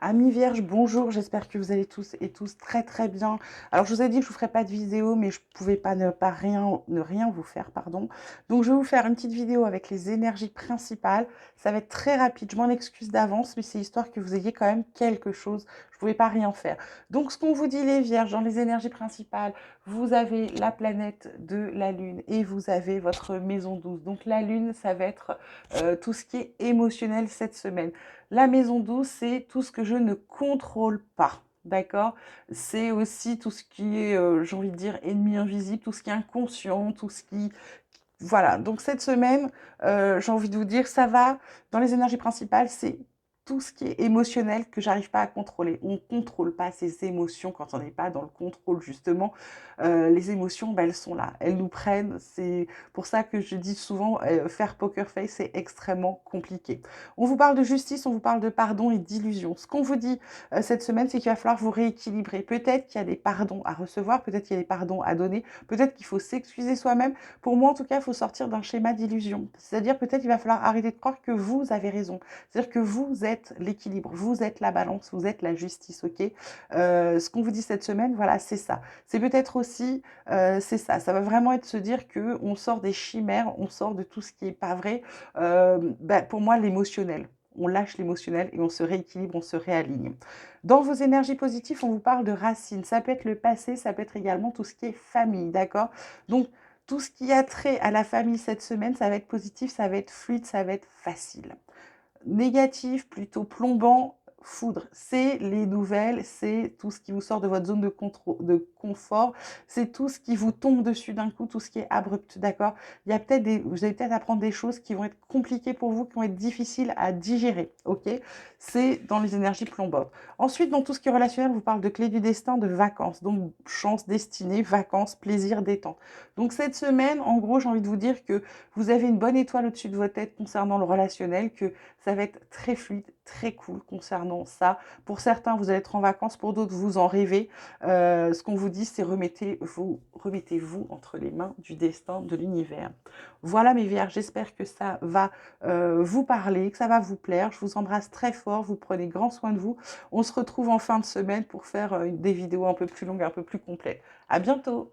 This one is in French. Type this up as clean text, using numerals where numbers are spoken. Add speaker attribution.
Speaker 1: Amis vierges, bonjour, j'espère que vous allez tous et tous très très bien. Alors je vous ai dit que je ne vous ferai pas de vidéo, mais je ne pouvais pas ne rien vous faire, pardon. Donc je vais vous faire une petite vidéo avec les énergies principales. Ça va être très rapide, je m'en excuse d'avance, mais c'est histoire que vous ayez quand même quelque chose. Je ne pouvais pas rien faire. Donc ce qu'on vous dit les vierges, dans les énergies principales, vous avez la planète de la lune et vous avez votre maison douce. Donc la lune, ça va être tout ce qui est émotionnel cette semaine. La maison douce, c'est tout ce que je ne contrôle pas. D'accord? C'est aussi tout ce qui est, j'ai envie de dire, ennemi invisible, tout ce qui est inconscient, tout ce qui... Voilà, donc cette semaine, j'ai envie de vous dire, ça va, dans les énergies principales, c'est tout ce qui est émotionnel que j'arrive pas à contrôler. On ne contrôle pas ses émotions quand on n'est pas dans le contrôle, justement. Les émotions, ben, elles sont là, elles nous prennent. C'est pour ça que je dis souvent, faire poker face, c'est extrêmement compliqué. On vous parle de justice, on vous parle de pardon et d'illusion. Ce qu'on vous dit cette semaine, c'est qu'il va falloir vous rééquilibrer. Peut-être qu'il y a des pardons à recevoir, peut-être qu'il y a des pardons à donner, peut-être qu'il faut s'excuser soi-même. Pour moi, en tout cas, il faut sortir d'un schéma d'illusion. C'est-à-dire, peut-être, il va falloir arrêter de croire que vous avez raison. C'est-à-dire que vous êtes l'équilibre, vous êtes la balance, vous êtes la justice, ok? Ce qu'on vous dit cette semaine, voilà, c'est ça. C'est peut-être aussi, c'est ça. Ça va vraiment être se dire que on sort des chimères, on sort de tout ce qui est pas vrai. Bah, pour moi, l'émotionnel. On lâche l'émotionnel et on se rééquilibre, on se réaligne. Dans vos énergies positives, on vous parle de racines. Ça peut être le passé, ça peut être également tout ce qui est famille, d'accord? Donc, tout ce qui a trait à la famille cette semaine, ça va être positif, ça va être fluide, ça va être facile. Négatif, plutôt plombant, foudre. C'est les nouvelles, c'est tout ce qui vous sort de votre zone de confort, c'est tout ce qui vous tombe dessus d'un coup, tout ce qui est abrupt, d'accord? Il y a peut-être vous allez peut-être apprendre des choses qui vont être compliquées pour vous, qui vont être difficiles à digérer, ok? C'est dans les énergies plombantes. Ensuite, dans tout ce qui est relationnel, on vous parle de clé du destin, de vacances, donc chance, destinée, vacances, plaisir, détente. Donc cette semaine, en gros, j'ai envie de vous dire que vous avez une bonne étoile au-dessus de votre tête concernant le relationnel, que ça va être très fluide, très cool concernant ça. Pour certains, vous allez être en vacances, pour d'autres, vous en rêvez. Ce qu'on vous dit, c'est remettez-vous entre les mains du destin, de l'univers. Voilà mes vierges, j'espère que ça va vous parler, que ça va vous plaire. Je vous embrasse très fort, vous prenez grand soin de vous. On se retrouve en fin de semaine pour faire des vidéos un peu plus longues, un peu plus complètes. À bientôt!